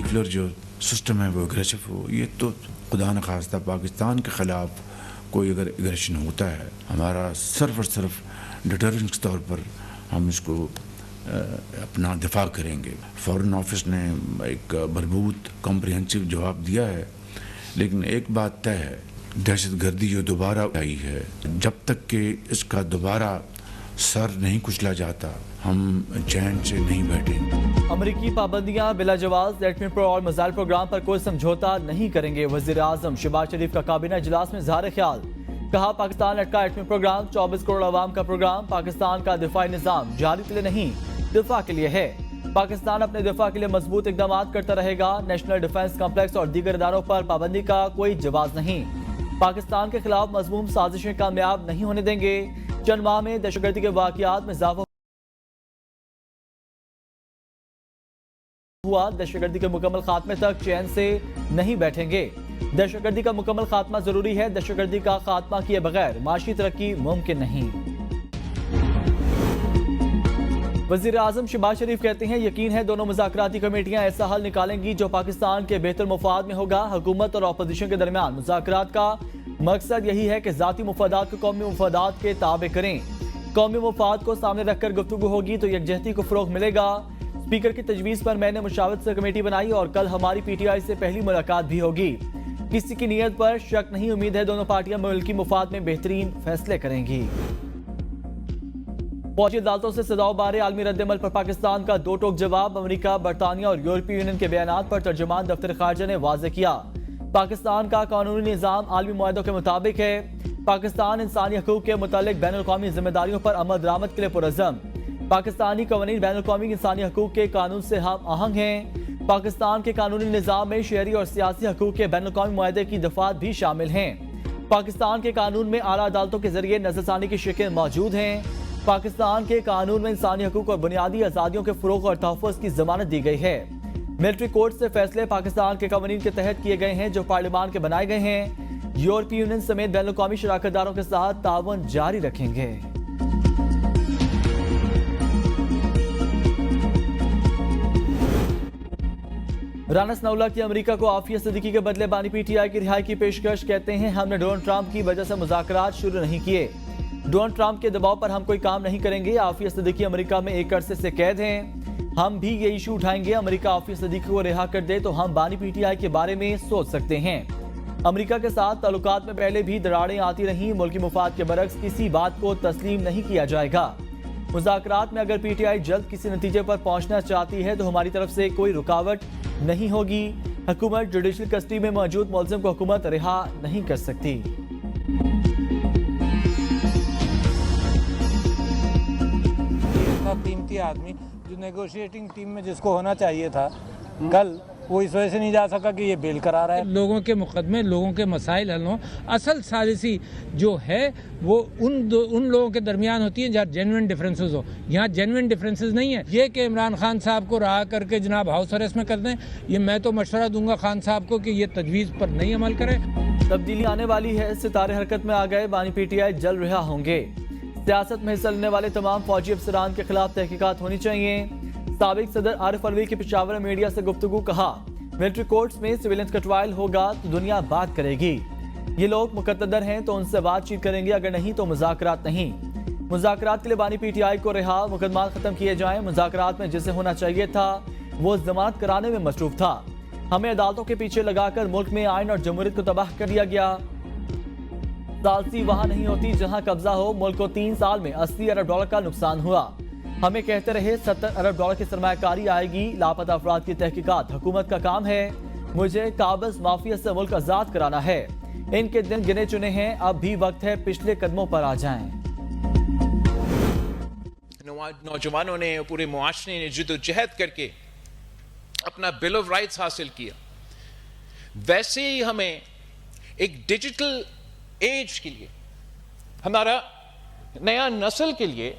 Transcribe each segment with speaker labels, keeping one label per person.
Speaker 1: Nuclear जो system है वो एग्रेसिव हो, ये तो खुदा न खास्ता पाकिस्तान के ख़िलाफ़ कोई अगर एग्रेशन होता है, हमारा सिर्फ और सिर्फ डिटरेंस के तौर पर हम इसको अपना दिफा करेंगे। फॉरेन ऑफिस ने एक मजबूत कॉम्प्रिहेंसिव जवाब दिया है, लेकिन एक बात तय है, दहशतगर्दी जो दोबारा आई है, जब तक कि इसका दोबारा सर नहीं कुचला जाता, हम चैन से नहीं बैठेंगे।
Speaker 2: अमरीकी पाबंदियां बिला जवाज एटमी और मिसाइल प्रोग्राम पर कोई समझौता नहीं करेंगे। वजीर आजम शहबाज शरीफ का काबीना इजलास में इजहार ख्याल, कहा पाकिस्तान लटका एटमी प्रोग्राम, 24 करोड़ अवाम का प्रोग्राम, पाकिस्तान का दिफाई निजाम जारी के लिए नहीं दिफा के लिए है। पाकिस्तान अपने दिफा के लिए मजबूत इकदाम करता रहेगा। नेशनल डिफेंस कॉम्प्लेक्स और दीगर इदारों पर पाबंदी का कोई जवाब नहीं। पाकिस्तान के खिलाफ मजमूम साजिशें कामयाब नहीं होने देंगे। चंद माह में दहशतगर्दी के वाकयात में इजाफा हुआ, दहशतगर्दी के मुकम्मल खात्मे तक चैन से नहीं बैठेंगे। दहशतगर्दी का मुकम्मल खात्मा जरूरी है, दहशतगर्दी का खात्मा किए बगैर माशी तरक्की मुमकिन नहीं। वजीर आजम शहबाज शरीफ कहते हैं, यकीन है दोनों मुज़ाकराती कमेटियां ऐसा हल निकालेंगी जो पाकिस्तान के बेहतर मुफाद में होगा। हुकूमत और अपोजिशन के दरमियान मुज़ाकरात का मकसद यही है कि ज़ाती मुफादात को कौमी मुफादात के ताबे करें। कौमी मुफाद को सामने रखकर गुफ्तगू होगी तो यकजहती को फ़रोग़ मिलेगा। स्पीकर की तजवीज़ पर मैंने मुशावरत से कमेटी बनाई और कल हमारी PTI से पहली मुलाकात भी होगी। किसी की नीयत पर शक नहीं, उम्मीद है दोनों पार्टियां मुल्की मुफाद में बेहतरीन फैसले करेंगी। फौजी अदालतों से सजाओ बारे आलमी रद्दमल पर पाकिस्तान का दो टोक जवाब। अमेरिका, बरतानिया और यूरोपीय यूनियन के बयानात पर तर्जुमान दफ्तर खारजा ने वाज़ेह किया, पाकिस्तान का कानूनी निज़ाम आलमी मुआहदों के मुताबिक है। पाकिस्तान इंसानी हकूक के मुतालिक बैन अल-क़ौमी जिम्मेदारियों पर अमल दरामद के लिए पुरअज़्म। पाकिस्तानी कवानीन बैन अल-क़ौमी इंसानी हकूक के कानून से हम आहंग हैं। पाकिस्तान के कानूनी निज़ाम में शहरी और सियासी हकूक के बैन अल-क़ौमी मुआहदे की दफ़ात भी शामिल हैं। पाकिस्तान के कानून में आला अदालतों के जरिए नज़रसानी की शिकें मौजूद हैं। पाकिस्तान के कानून में इंसानी हकूक और बुनियादी आज़ादियों के फ़रोग़ और तहफ़्फ़ुज़ की ज़मानत दी गई है। मिलिट्री कोर्ट से फैसले पाकिस्तान के कवानीन के तहत किए गए हैं जो पार्लियामान के बनाए गए हैं। यूरोपीय यूनियन समेत बैन अल-क़ौमी शराकतदारों के साथ ताउन जारी रखेंगे। राना सनाउल्लाह की अमेरिका को आफिया सिद्दीकी के बदले बानी PTI की रिहाई की पेशकश, कहते हैं हमने डोनाल्ड ट्रंप की वजह से मुज़ाकरात शुरू नहीं किए। डोनाल्ड ट्रंप के दबाव पर हम कोई काम नहीं करेंगे। आफिया सिद्दीकी अमेरिका में एक अरसे से कैद हैं, हम भी ये इशू उठाएंगे। अमेरिका आफिया सिद्दीकी को रिहा कर दे तो हम बानी PTI के बारे में सोच सकते हैं। अमेरिका के साथ ताल्लुकात में पहले भी दरारें आती रहीं, मुल्की मुफाद के बरक्स किसी बात को तस्लीम नहीं किया जाएगा। मुज़ाकरात में अगर PTI जल्द किसी नतीजे पर पहुंचना चाहती है तो हमारी तरफ से कोई रुकावट नहीं होगी। हुकूमत जुडिशल कस्टडी में मौजूद मुलज़िम को हुकूमत रिहा नहीं कर सकती।
Speaker 3: कीमती आदमी जो नेगोशिएटिंग टीम में जिसको होना चाहिए था, कल वो इस वजह से नहीं जा सका कि ये बेल करा रहा है।
Speaker 4: लोगों के मुकदमे, लोगों के मसाइल हल हों। असल सालिसी जो है वो उन लोगों के दरमियान होती है जहाँ जेन्युइन डिफरेंसेस हो। यहाँ जेन्युइन डिफरेंसेस नहीं है। ये कि इमरान खान साहब को रहा करके जनाब हाउस अरेस्ट में कर दें, ये मैं तो मशवरा दूंगा खान साहब को कि ये तजवीज़ पर नहीं अमल करें।
Speaker 2: तब्दीली आने वाली है, सितारे हरकत में आ गए, बानी PTI जल्द रिहा होंगे। सियासत में हिस्सा लेने वाले तमाम फौजी अफसरान के खिलाफ तहकीकात होनी चाहिए। साबिक सदर आरिफ अलवी की पेशावर में मीडिया से गुफ्तगू, कहा मिलिट्री कोर्ट्स में सिविलियंस का ट्रायल होगा तो दुनिया बात करेगी। ये लोग मुकद्दर हैं तो उनसे बातचीत करेंगे, अगर नहीं तो मुज़ाकरात नहीं। मुज़ाकरात के लिए बानी PTI को रिहा, मुकदमा खत्म किए जाएं। मुज़ाकरात में जिसे होना चाहिए था वो जमानत कराने में मसरूफ था। हमें अदालतों के पीछे लगाकर मुल्क में आइन और जमहूरियत को तबाह कर दिया गया। सालसी वहां नहीं होती जहां कब्जा हो। मुल्क को 3 साल में $80 अरब का नुकसान हुआ। हमें कहते रहे $70 अरब की सरमायाकारी आएगी। लापता अफराद की तहकीकात हुकूमत का काम है। मुझे काबिज माफिया से मुल्क आजाद कराना है। इनके दिन गिने चुने हैं, अब भी वक्त है पिछले कदमों पर आ जाएं।
Speaker 5: नौजवानों ने, पूरे मुआशरे ने जद्दोजहद करके अपना बिल ऑफ राइट्स हासिल किया। वैसे ही हमें एक डिजिटल एज के लिए, हमारा नया नस्ल के लिए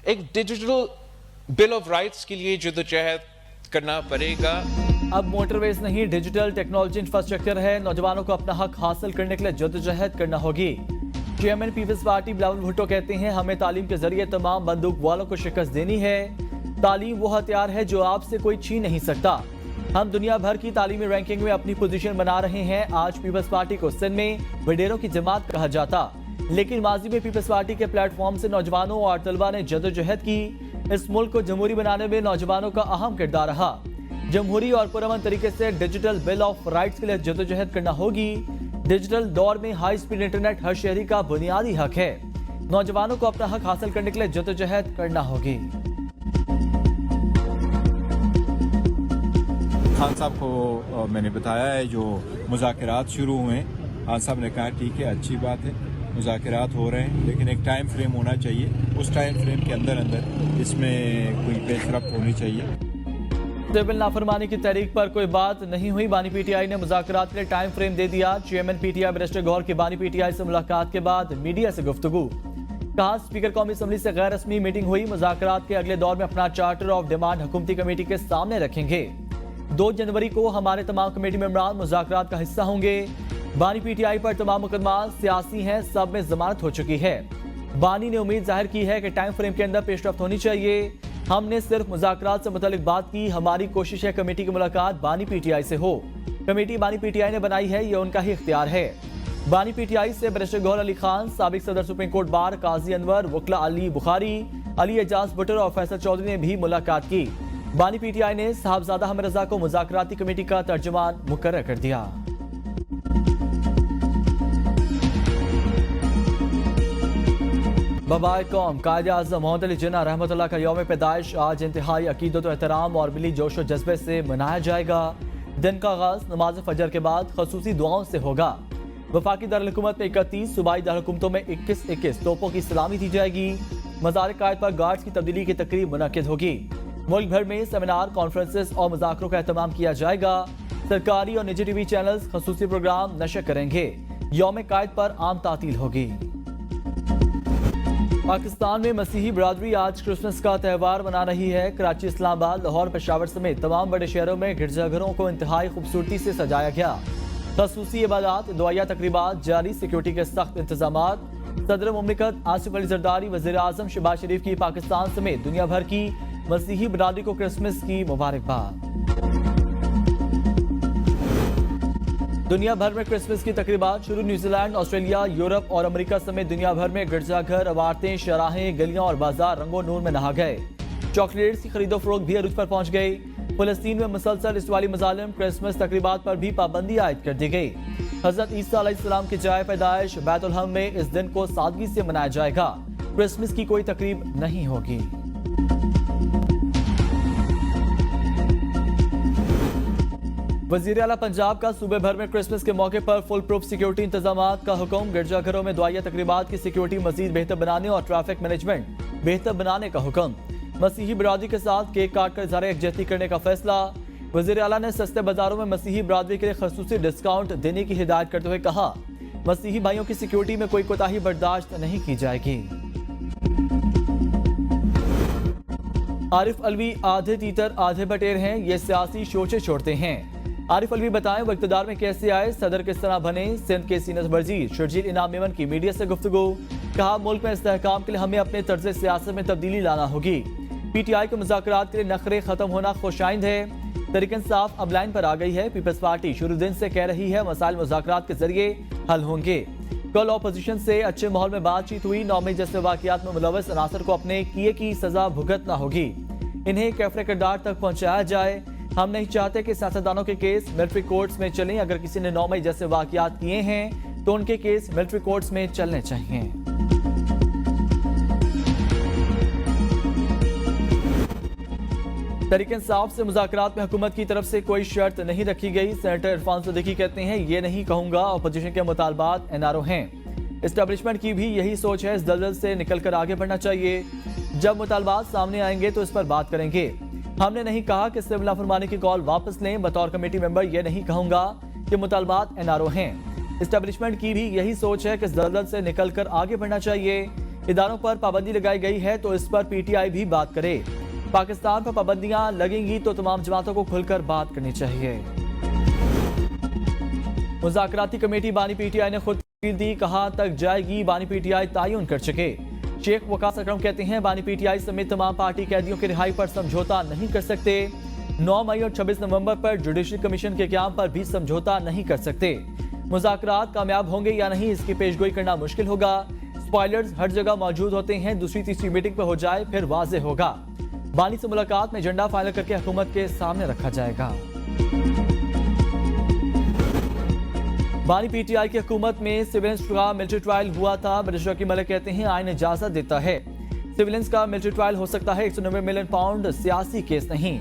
Speaker 5: एक डिजिटल बिल ऑफ राइट्स के लिए जद्दोजहद करना पड़ेगा।
Speaker 2: अब मोटरवेज नहीं, डिजिटल टेक्नोलॉजी इंफ्रास्ट्रक्चर है। नौजवानों को अपना हक हासिल करने के लिए जद्दोजहद करना होगी। Chairman Peoples Party Bilawal Bhutto कहते हैं, हमें तालीम के जरिए तमाम बंदूक वालों को शिकस्त देनी है। तालीम वो हथियार है जो आपसे कोई छीन नहीं सकता। हम दुनिया भर की तालीमी रैंकिंग में अपनी पोजीशन बना रहे हैं। आज पीपल्स पार्टी को सिंध में वडेरों की जमात कहा जाता, लेकिन माजी में पीपल्स पार्टी के प्लेटफॉर्म से नौजवानों और तलबा ने जदोजहद की। इस मुल्क को जमहूरी बनाने में नौजवानों का अहम किरदार रहा। जमहूरी और पुरअमन तरीके से डिजिटल बिल ऑफ राइट्स के लिए जदोजहद करना होगी। डिजिटल दौर में हाई स्पीड इंटरनेट हर शहरी का बुनियादी हक है। नौजवानों को अपना हक हासिल करने के लिए जदोजहद करना होगी।
Speaker 6: खान साहब को मैंने बताया है, जो मुज़ाकरात शुरू हुए हैं, खान साहब ने कहा ठीक है, अच्छी बात है, मुज़ाकरात हो रहे हैं, लेकिन एक टाइम फ्रेम होना चाहिए। उस टाइम फ्रेम के अंदर इसमें कोई पेशरफ्त होनी चाहिए।
Speaker 2: सिविल नाफरमानी की तहरीक पर कोई बात नहीं हुई। बानी पीटीआई ने मुज़ाकरात के लिए टाइम फ्रेम दे दिया। चेयरमैन पीटीआई बैरिस्टर गौहर की बानी पीटीआई से मुलाकात के बाद मीडिया से गुफ्तगू। कहा, स्पीकर कौमी असम्बली से गैर रस्मी मीटिंग हुई। मुज़ाकरात के अगले दौर में अपना चार्टर ऑफ डिमांड हुकूमती कमेटी के सामने रखेंगे। 2 जनवरी को हमारे तमाम कमेटी मेंबरान मुज़ाकरात का हिस्सा होंगे। बानी पीटीआई पर तमाम मुकदमा सियासी हैं, सब में जमानत हो चुकी है। बानी ने उम्मीद जाहिर की है कि टाइम फ्रेम के अंदर पेशरफ्त होनी चाहिए। हमने सिर्फ मुज़ाकरात से मुतालिक बात की। हमारी कोशिश है कमेटी की मुलाकात बानी पीटीआई से हो। कमेटी बानी पीटीआई ने बनाई है, ये उनका ही इख्तियार है। बानी पीटीआई से बैरिस्टर गौहर अली खान, साबिक सदर सुप्रीम कोर्ट बार काजी अनवर, वकला अली बुखारी, अली एजाज भुट्टर और फैसल चौधरी ने भी मुलाकात की। बानी पीटीआई ने साहबजादा हमद रजा को मुज़ाकराती कमेटी का तर्जुमान मुकर्रर कर दिया। बाबाए कौम कायदे आज़म मोहम्मद अली जिन्ना रहमतुल्लाह का यौम पैदाइश आज इंतहाई अकीदत व एहतराम और मिली जोश व जज्बे से मनाया जाएगा। दिन का आगाज नमाज फजर के बाद खसूसी दुआओं से होगा। वफाकी दारुल-हुकूमत में 31, सूबाई दारुल-हुकूमतों में 21-21 तोपों की सलामी दी जाएगी। मज़ार कायद पर गार्ड्स की तब्दीली की तकरीब मुनक्किद होगी। मुल्क भर में सेमिनार, कॉन्फ्रेंसेस और मुज़ाकरों का एहतमाम किया जाएगा। सरकारी और निजी टीवी चैनल्स खसूसी प्रोग्राम नशर करेंगे। यौम कायद पर आम तातील होगी। पाकिस्तान में मसीही बरादरी आज क्रिसमस का त्यौहार मना रही है। कराची, इस्लामाबाद, लाहौर, पेशावर समेत तमाम बड़े शहरों में गिरजाघरों को इंतहाई खूबसूरती से सजाया गया। खसूसी इबादत, दुआया तकरीबात जारी, सिक्योरिटी के सख्त इंतजामात। सदर मुमलिकत आसिफ अली जरदारी, वज़ीर आज़म शहबाज शरीफ की पाकिस्तान समेत दुनिया भर की मसीही बरादरी को क्रिसमस की मुबारकबाद। दुनिया भर में क्रिसमस की तकरीबात शुरू। न्यूजीलैंड, ऑस्ट्रेलिया, यूरोप और अमेरिका समेत दुनिया भर में गिरजाघर, इमारतें, शराहें, गलियां और बाजार रंगो नूर में नहा गए। चॉकलेट्स की खरीदो फरोख्त भी अरूज पर पहुंच गई। फलस्तीन में मुसलसल इस्वाली मजालिम, क्रिसमस तकरीबात पर भी पाबंदी आयद कर दी गई। हजरत ईसा अलैहिस्सलाम की जाए पैदाइश बैतुलहम में इस दिन को सादगी से मनाया जाएगा। क्रिसमस की कोई तकरीब नहीं होगी। वजीर आला पंजाब का सूबे भर में क्रिसमस के मौके पर फुल प्रूफ सिक्योरिटी इंतजामात का हुक्म। गिरजाघरों में दुआया तकरीबात की सिक्योरिटी मजीद बेहतर बनाने और ट्रैफिक मैनेजमेंट बेहतर बनाने का हुक्म। मसीही बरादरी के साथ केक काट कर इज़हार यकजहती करने का फैसला। वजीर आला ने सस्ते बाजारों में मसीही बरादरी के लिए खसूसी डिस्काउंट देने की हिदायत करते हुए कहा, मसीही भाइयों की सिक्योरिटी में कोई कोताही बर्दाश्त नहीं की जाएगी। आरिफ अलवी आधे तीतर आधे बटेर हैं, ये सियासी शोचे छोड़ते हैं। आरिफ अलवी बताएं वो इक़्तिदार में कैसे आए, सदर किस तरह बने। सिंध के सीनियर वज़ीर शर्जील इनाम मेमन की मीडिया से गुफ्तगू। कहा, मुल्क में इस्तेहकाम के लिए हमें अपने तर्ज सियासत में तब्दीली लाना होगी। पीटीआई के मुज़ाकरात के लिए नखरे खत्म होना खुशाइंद है। तहरीक इंसाफ अब लाइन पर आ गई है। पीपल्स पार्टी शुरू दिन से कह रही है मसाइल मुज़ाकरात के जरिए हल होंगे। कल ऑपोजिशन से अच्छे माहौल में बातचीत हुई। 9 मई जैसे वाक़यात में मुलव्वस अनासर को अपने किए की सजा भुगतना होगी। इन्हें कैफरे किरदार तक पहुँचाया जाए। हम नहीं चाहते कि सियासतदानों के केस मिलिट्री कोर्ट्स में चलें। अगर किसी ने 9 मई जैसे वाक़यात किए हैं तो उनके केस मिलिट्री कोर्ट्स में चलने चाहिए। तहरीक इंसाफ से मुज़ाकरात में हुकूमत की तरफ से कोई शर्त नहीं रखी गई। सेनेटर इरफान सिद्दीकी कहते हैं, ये नहीं कहूंगा अपोजिशन के मुतालबात एनआरओ हैं। एस्टेब्लिशमेंट की भी यही सोच है, इस दलदल से निकलकर आगे बढ़ना चाहिए। जब मुतालबात सामने आएंगे तो इस पर बात करेंगे। हमने नहीं कहा कि सिविल नाफरमानी की कॉल वापस लें। बतौर कमेटी मेंबर ये नहीं कहूंगा कि मुतालबात एनआरओ हैं। एस्टेब्लिशमेंट की भी यही सोच है कि इस दलदल से निकलकर आगे बढ़ना चाहिए। इदारों पर पाबंदी लगाई गई है तो इस पर पीटीआई भी बात करे। पाकिस्तान पर पाबंदियां लगेंगी तो तमाम जमातों को खुलकर बात करनी चाहिए। मुज़ाकराती कमेटी बानी पीटीआई ने खुद दी, कहां तक जाएगी बानी पीटीआई तयन कर चुके। शेख वकास अकरम कहते हैं, बानी पीटीआई समेत तमाम पार्टी कैदियों की रिहाई पर समझौता नहीं कर सकते। 9 मई और 26 नवंबर पर जुडिशल कमीशन के क़याम पर भी समझौता नहीं कर सकते। मुज़ाकरात कामयाब होंगे या नहीं, इसकी पेशगोई करना मुश्किल होगा। स्पॉयलर्स हर जगह मौजूद होते हैं, दूसरी तीसरी मीटिंग पर हो जाए फिर वाज़ेह होगा। बानी से मुलाकात में एजेंडा फाइनल करके हुकूमत के सामने रखा जाएगा। बानी पीटीआई की हुकूमत में सिविलियंस का मिलिट्री ट्रायल हुआ था। मिनिस्टर की मलिक कहते हैं आईन इजाजत देता है, सिविलियंस का मिलिट्री ट्रायल हो सकता है। 190 मिलियन पाउंड सियासी केस नहीं।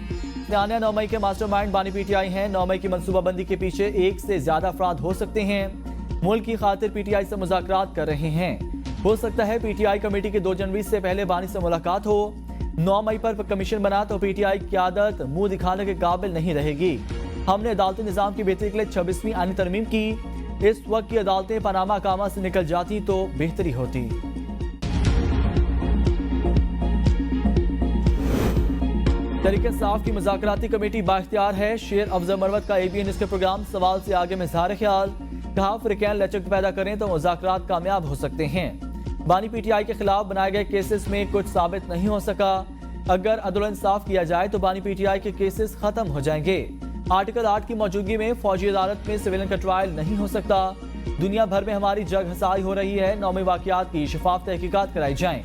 Speaker 2: 9 मई के मास्टरमाइंड बानी पीटीआई हैं। 9 मई की मनसूबाबंदी के पीछे एक से ज्यादा अफराद हो सकते हैं। मुल्क की खातिर पीटीआई से मुज़ाकरात कर रहे हैं। हो सकता है पीटीआई कमेटी की 2 जनवरी से पहले बानी से मुलाकात हो। 9 मई पर कमीशन बना तो पीटीआई की आदत मुंह दिखाने के काबिल नहीं रहेगी। हमने अदालती निज़ाम की बेहतरी के लिए 26वीं आईनी तरमीम की। इस वक्त की अदालतें पनामा कामा से निकल जाती तो बेहतरी होती। तहरीक-ए-इंसाफ की मुज़ाकराती कमेटी बाइख्तियार है। शेर अफजल मरवत का ABN न्यूज़ के प्रोग्राम सवाल से आगे में इज़हार ख्याल। कहा फ़िरक़ैन लचक पैदा करें तो मुज़ाकरात कामयाब हो सकते हैं। बानी पीटीआई के खिलाफ बनाए गए केसेस में कुछ साबित नहीं हो सका। अगर अदल इंसाफ किया जाए तो बानी पीटीआई के केसेस खत्म हो जाएंगे। आर्टिकल 8 की मौजूदगी में फौजी अदालत में सिविलियन का ट्रायल नहीं हो सकता। दुनिया भर में हमारी जग हसाई हो रही है। 9 मई वाक़यात की शफाफ तहकीकात कराई जाएं।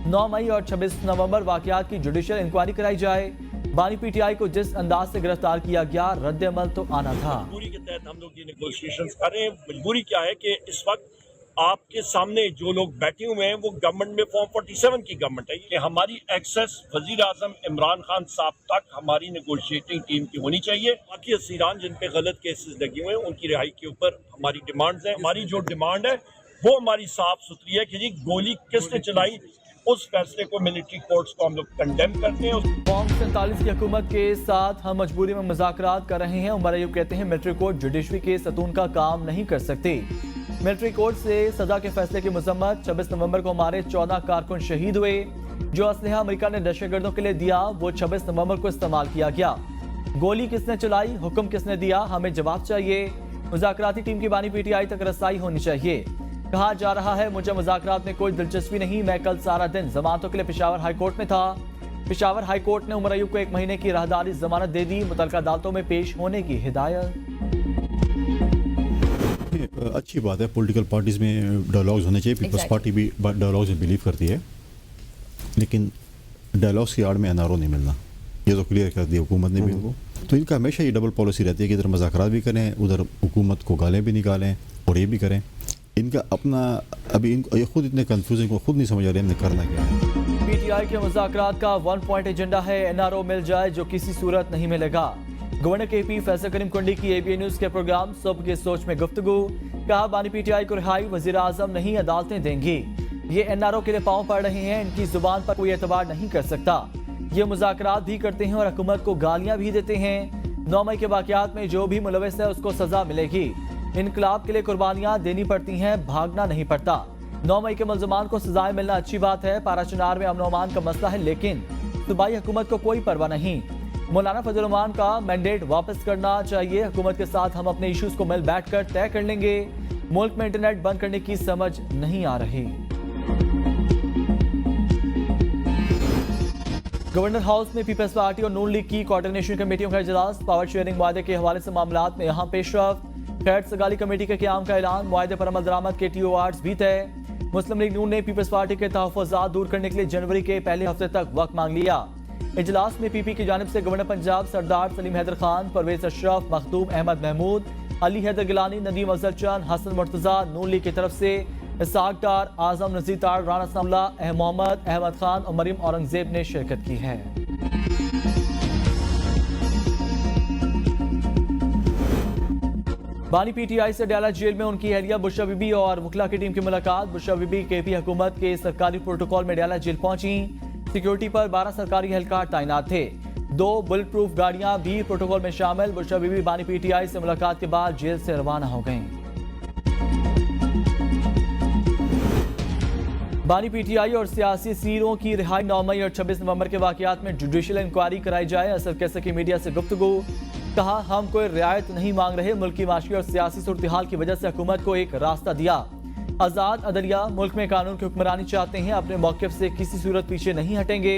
Speaker 2: 9 मई और 26 नवंबर वाक़यात की जुडिशल इंक्वायरी कराई जाए। बानी पीटीआई को जिस अंदाज से गिरफ्तार किया गया, रद्द अमल तो आना था।
Speaker 7: मजबूरी के तहत हम लोग ये नेगोशिएशंस कर रहे हैं। मजबूरी क्या है कि इस वक्त आपके सामने जो लोग बैठे हुए हैं वो गवर्नमेंट में फॉर्म 47 की गवर्नमेंट है। कि हमारी एक्सेस वजीर आजम इमरान खान साहब तक हमारी नेगोशिएटिंग टीम की होनी चाहिए। बाकी असीरान जिन पे गलत केसेस लगे हुए हैं उनकी रिहाई के ऊपर हमारी डिमांड्स हैं। हमारी जो डिमांड है वो हमारी साफ सुथरी है कि जी गोली किसने चलाई, उस फैसले को मिलिट्री कोर्ट्स को हम लोग कंडेम करते हैं।
Speaker 2: फॉर्म 47 की हुकूमत के साथ हम मजबूरी में मुज़ाकरात कर रहे हैं। उमर अयूब कहते हैं मिलिट्री कोर्ट जुडिशरी के सतून का काम नहीं कर सकती। मिलिट्री कोर्ट से सजा के फैसले की मजम्मत। 26 नवंबर को हमारे 14 कारकुन शहीद हुए। जो असलहा अमेरिका ने दहशतगर्दों के लिए दिया वो 26 नवंबर को इस्तेमाल किया गया। गोली किसने चलाई, हुक्म किसने दिया, हमें जवाब चाहिए। मुज़ाकराती टीम की बानी पीटीआई तक रसाई होनी चाहिए। कहा जा रहा है मुझे मुज़ाकरात में कोई दिलचस्पी नहीं। मैं कल सारा दिन जमानतों के लिए पेशावर हाई कोर्ट में था। पेशावर हाई कोर्ट ने उमर अयूब को 1 महीने की राहदारी जमानत दे दी। मुतल्लिका अदालतों में पेश होने की हिदायत।
Speaker 8: अच्छी बात है, पॉलिटिकल पार्टीज में डायलॉग्स होने चाहिए। पीपल्स पार्टी भी डायलॉग्स में बिलीव करती है, लेकिन डायलॉग्स की आड़ में एनआरओ नहीं मिलना, ये तो क्लियर कर दिया हुकूमत ने भी इनको। तो इनका हमेशा ये डबल पॉलिसी रहती है कि इधर मुज़ाकरात भी करें, उधर हुकूमत को गालें भी निकालें और ये भी करें। इनका अपना अभी इनको ये खुद इतने कंफ्यूजन को खुद नहीं समझ आ रहे हमने करना क्या है।
Speaker 2: पीटीआई के मुज़ाकरात का 1 पॉइंट एजेंडा है, एनआरओ मिल जाए जो किसी सूरत नहीं मिलेगा। गवर्नर KP फैसल करीम कुंडी की ABN न्यूज़ के प्रोग्राम सुबह की सोच में गुफ्तगू। कहा बानी पीटीआई को रिहाई वज़ीर आज़म नहीं अदालतें देंगी। ये एनआरओ के लिए पाँव पड़ रहे हैं, इनकी जुबान पर कोई एतबार नहीं कर सकता। ये मुज़ाकरात भी करते हैं और हुकूमत को गालियाँ भी देते हैं। 9 मई के वाक़यात में जो भी मुलविस है उसको सज़ा मिलेगी। इनकलाब के लिए कुर्बानियाँ देनी पड़ती हैं, भागना नहीं पड़ता। 9 मई के मुल्ज़मान को सजाएं मिलना अच्छी बात है। पाराचनार में अमन अमान का मसला है, लेकिन सूबाई हुकूमत को कोई परवाह नहीं। मौलाना फजल रहमान का मैंडेट वापस करना चाहिए। हुकूमत के साथ हम अपने इश्यूज को मिल बैठ कर तय कर लेंगे। मुल्क में इंटरनेट बंद करने की समझ नहीं आ रही। गवर्नर हाउस में पीपल्स पार्टी और नून लीग की कोऑर्डिनेशन कमेटियों का इजलास। पावर शेयरिंग मुआहदे के हवाले से मामलात में यहाँ पेशरफ्त। खैर सगाली कमेटी के क़याम का ऐलान। मुआहदे पर अमल दरामद के TORs भी तय। मुस्लिम लीग नून ने पीपल्स पार्टी के तहफ़्फ़ुज़ात दूर करने के लिए जनवरी के पहले हफ्ते तक वक्त मांग लिया। इजलास में PP की जानिब से गवर्नर पंजाब सरदार सलीम हैदर खान, परवेज अशरफ, मखदूम अहमद महमूद, अली हैदर गिलानी, नदीम अफजल चंद, हसन मुर्तज़ा। नून लीग की तरफ से इसाक डार, आजम नज़ीर तार, राना सनाउल्लाह, मोहम्मद अहमद खान और मरीम औरंगजेब ने शिरकत की है। बानी पीटीआई से डाला जेल में उनकी अहलिया बुशरा बीबी और वकला की टीम की मुलाकात। बुशरा बीबी KP हुकूमत के सरकारी प्रोटोकॉल में डाला जेल पहुंची। सिक्योरिटी पर 12 सरकारी एहलकार तैनात थे। 2 बुलेट प्रूफ गाड़ियां भी प्रोटोकॉल में शामिल। बुशरा बीबी बानी पीटीआई से मुलाकात के बाद जेल से रवाना हो गईं। बानी पीटीआई और सियासी सीरों की रिहाई। 9 मई और 26 नवंबर के वाकयात में जुडिशल इंक्वायरी कराई जाए। असद कैसे की मीडिया से गुफ्तगू। कहा हम कोई रियायत नहीं मांग रहे, मुल्क की माशी और सियासी सूरत हाल की वजह से हुकूमत को एक रास्ता दिया। आज़ाद अदलिया मुल्क में कानून की हुक्मरानी चाहते हैं, अपने मौक़िफ़ से किसी सूरत पीछे नहीं हटेंगे।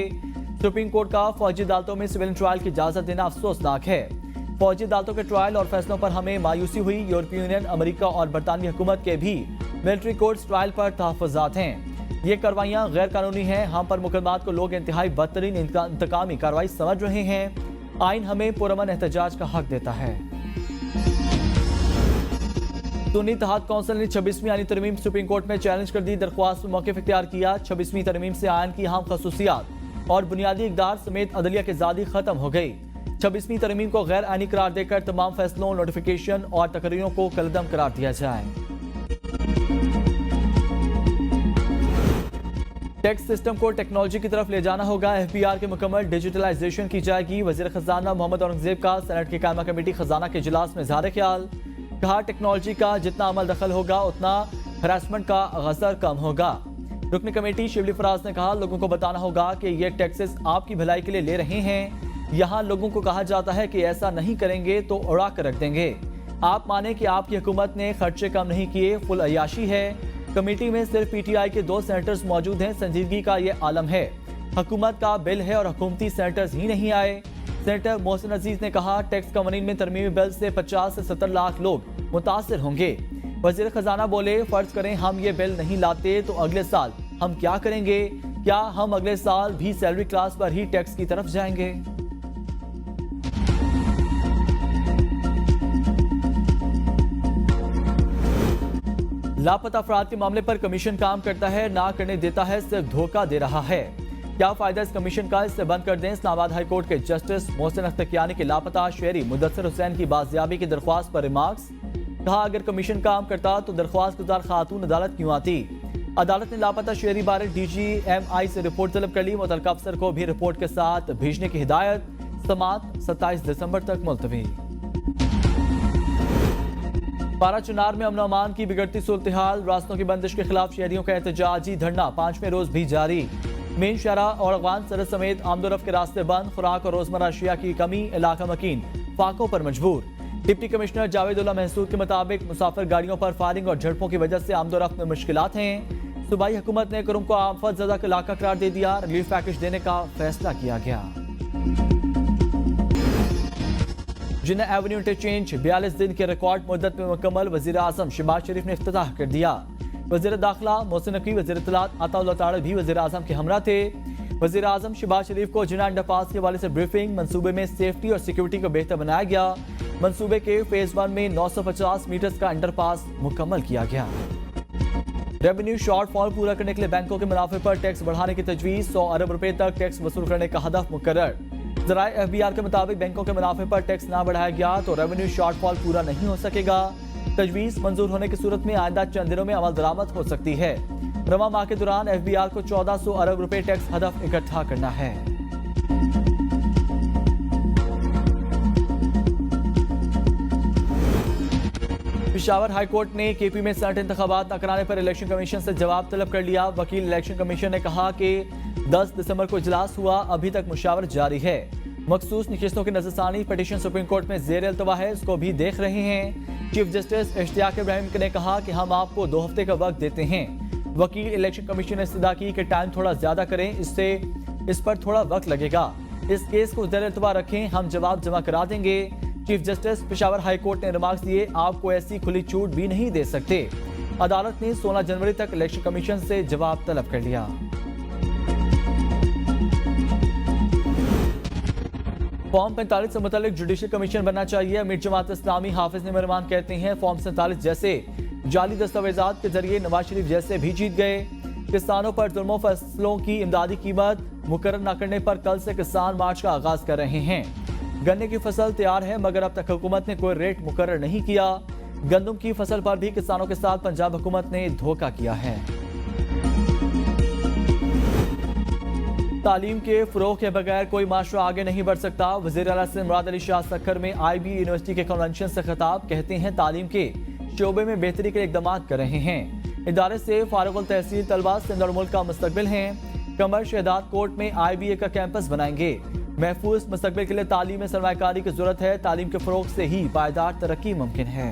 Speaker 2: सुप्रीम कोर्ट का फौजी अदालतों में सिविल ट्रायल की इजाजत देना अफसोसनाक है। फौजी अदालतों के ट्रायल और फैसलों पर हमें मायूसी हुई। यूरोपीय यूनियन, अमेरिका और बरतानवी हुकूमत के भी मिलिट्री कोर्ट्स ट्रायल पर तहफ़्फ़ुज़ात हैं। ये कार्रवाइयाँ गैर कानूनी हैं। हम पर मुकदमात को लोग इंतहाई बदतरीन इंतकामी कार्रवाई समझ रहे हैं। आइन हमें पुरअमन एहतजाज का हक देता है। सुन्नी इत्तेहाद कौंसिल ने 26वीं आईनी तरमीम सुप्रीम कोर्ट में चैलेंज कर दी। दरख्वास्त में मौक़िफ़ इख्तियार किया। 26वीं तरमीम से आइन की अहम खसूसियात और बुनियादी इक़दार समेत अदलिया की आज़ादी खत्म हो गई। 26वीं तरमीम को गैर आईनी करार देकर तमाम फैसलों, नोटिफिकेशन और तकरीरों को कलअदम करार दिया जाए। टैक्स सिस्टम को टेक्नोलॉजी की तरफ ले जाना होगा। FBR के मुकम्मल डिजिटलाइजेशन की जाएगी। वज़ीर खजाना मोहम्मद औरंगजेब का सेनेट की कायमा कमेटी खजाना के इजलास में इज़हार ख्याल। कहा, टेक्नोलॉजी का जितना अमल दखल होगा उतना हरासमेंट का गज़र कम होगा। रुकन कमेटी शिबली फराज ने कहा, लोगों को बताना होगा कि ये टैक्सेस आपकी भलाई के लिए ले रहे हैं। यहाँ लोगों को कहा जाता है कि ऐसा नहीं करेंगे तो उड़ा कर रख देंगे। आप माने कि आपकी हुकूमत ने खर्चे कम नहीं किए, फुल अयाशी है। कमेटी में सिर्फ PTI के 2 सेनेटर्स मौजूद हैं। संजीदगी का ये आलम है। हुकूमत का बिल है और हुकूमती सेनेटर्स ही नहीं आए। सेनेटर मोहसिन अजीज ने कहा, टैक्स कवानीन में तरमीमी बिल से 50 से 70 लाख लोग मुतासिर होंगे। वज़ीर खजाना बोले, फर्ज करें हम ये बिल नहीं लाते तो अगले साल हम क्या करेंगे? क्या हम अगले साल भी सैलरी क्लास पर ही टैक्स की तरफ जाएंगे? लापता अफराद के मामले पर कमीशन काम करता है, ना करने देता है, सिर्फ धोखा दे रहा है। क्या फायदा इस कमीशन का? इससे बंद कर दें। इस्लामाबाद हाई कोर्ट के जस्टिस मोहसिन अख्तरकियानी के लापता शहरी मुदस्सिर हुसैन की बाजियाबी की दरख्वास्त पर रिमार्क्स। कहा, अगर कमीशन काम करता तो दरख्वास्त गुजार खातून अदालत क्यों आती? अदालत ने लापता शहरी बारे DGMI से रिपोर्ट तलब कर ली। मुतल्लिका अफसर को भी रिपोर्ट के साथ भेजने की हिदायत। समाअत 27 दिसंबर तक मुलतवी। पारा चुनार में अमन अमान की बिगड़ती सूरत हाल। रास्तों की बंदिश के खिलाफ शहरियों का एहतजाजी धरना 5वें रोज भी जारी। मेन शहरा और अफगान सरहद समेत आमदोरफ्त के रास्ते बंद। खुराक और रोजमर्रा अशिया की कमी, इलाका मकीन फाकों पर मजबूर। डिप्टी कमिश्नर जावेदुल्ला महसूद के मुताबिक मुसाफिर गाड़ियों पर फायरिंग और झड़पों की वजह से आमदोरफ्त में मुश्किलात हैं। सूबाई हुकूमत ने कुरुम को आफत ज़दा इलाका करार दे दिया। रिलीफ पैकेज देने का फैसला किया गया। जिन्ना एवेन्यू इंटरचेंज 42 दिन के रिकॉर्ड मुद्दत में मुकम्मल। वज़ीर आज़म शहबाज शरीफ ने इफ्तिताह कर दिया। वज़ीर दाखिला मोहसिन नकवी, वज़ीर इत्तलात अताउल्लाह तारड़ भी वज़ीर आज़म के हमरा थे। वज़ीर आज़म शहबाज शरीफ को जिन्ना अंडरपास के हवाले से ब्रीफिंग। मंसूबे में सेफ्टी और सिक्योरिटी को बेहतर बनाया गया। मंसूबे के फेज 1 में 950 मीटर्स का अंडरपास मुकम्मल किया गया। रेवेन्यू शॉर्टफॉल पूरा करने के लिए बैंकों के मुनाफे पर टैक्स बढ़ाने की तजवीज़। 100 अरब रुपए तक टैक्स वसूल करने का हदफ मुकर्रर। ज़राए FBR के मुताबिक बैंकों के मुनाफे पर टैक्स ना बढ़ाया गया तो रेवेन्यू शॉर्टफॉल पूरा नहीं हो सकेगा। तजवीज़ मंजूर होने की सूरत में आइंदा चंद दिनों में अमल दरामद हो सकती है। रवा माह के दौरान FBR को 1400 अरब रुपए टैक्स हदफ इकट्ठा करना है। पेशावर हाई कोर्ट ने KP में सेनेट इंतखाबात न कराने पर इलेक्शन कमीशन से जवाब तलब कर लिया। वकील इलेक्शन कमीशन ने कहा कि 10 दिसंबर को इजलास हुआ, अभी तक मुशावरत जारी है। मखसूस नशिस्तों की नजरसानी पिटीशन सुप्रीम कोर्ट में ज़ेर अल्तवा है, इसको भी देख रहे हैं। चीफ जस्टिस इश्तियाक इब्राहिम ने कहा कि हम आपको 2 हफ्ते का वक्त देते हैं। वकील इलेक्शन कमीशन ने इस्तदा की कि टाइम थोड़ा ज्यादा करें, इससे इस पर थोड़ा वक्त लगेगा। इस केस को ज़ेर अल्तवा रखें, हम जवाब जमा करा देंगे। Chief justice Peshawar high court ने रिमार्क्स दिए, आपको ऐसी खुली छूट भी नहीं दे सकते। अदालत ने 16 जनवरी तक इलेक्शन कमीशन से जवाब तलब कर लिया। फॉर्म 45 से मुतालिक जुडिशल कमीशन बनना चाहिए। अमीर जमात इस्लामी हाफिज निमरमान कहते हैं फॉर्म 47 जैसे जाली दस्तावेजात के जरिए नवाज शरीफ जैसे भी जीत गए। किसानों पर जुल्मों फसलों की इमदादी कीमत मुकर्रर न करने पर कल से किसान मार्च का आगाज कर रहे हैं। गन्ने की फसल तैयार है मगर अब तक हुकूमत ने कोई रेट मुकर्रर नहीं किया। गंदम की फसल पर भी किसानों के साथ पंजाब हुकूमत ने धोखा किया है। तालीम के फरोग के बगैर कोई माशरा आगे नहीं बढ़ सकता। वज़ीर आला से मुराद अली शाह सक्खर में IB यूनिवर्सिटी के कन्वेंशन से खिताब। कहते हैं तालीम के शोबे में बेहतरी के लिए इक़दाम कर रहे हैं। इदारे से फारुगुल तहसील तलबा सिंध और मुल्क का मुस्तकबिल हैं। कमर शहदाद कोर्ट में IBA का कैंपस बनाएंगे। महफूज मुस्तकबिल के लिए तालीम में सरमायाकारी की जरूरत है। तालीम के फरोग से ही पायदार तरक्की मुमकिन है।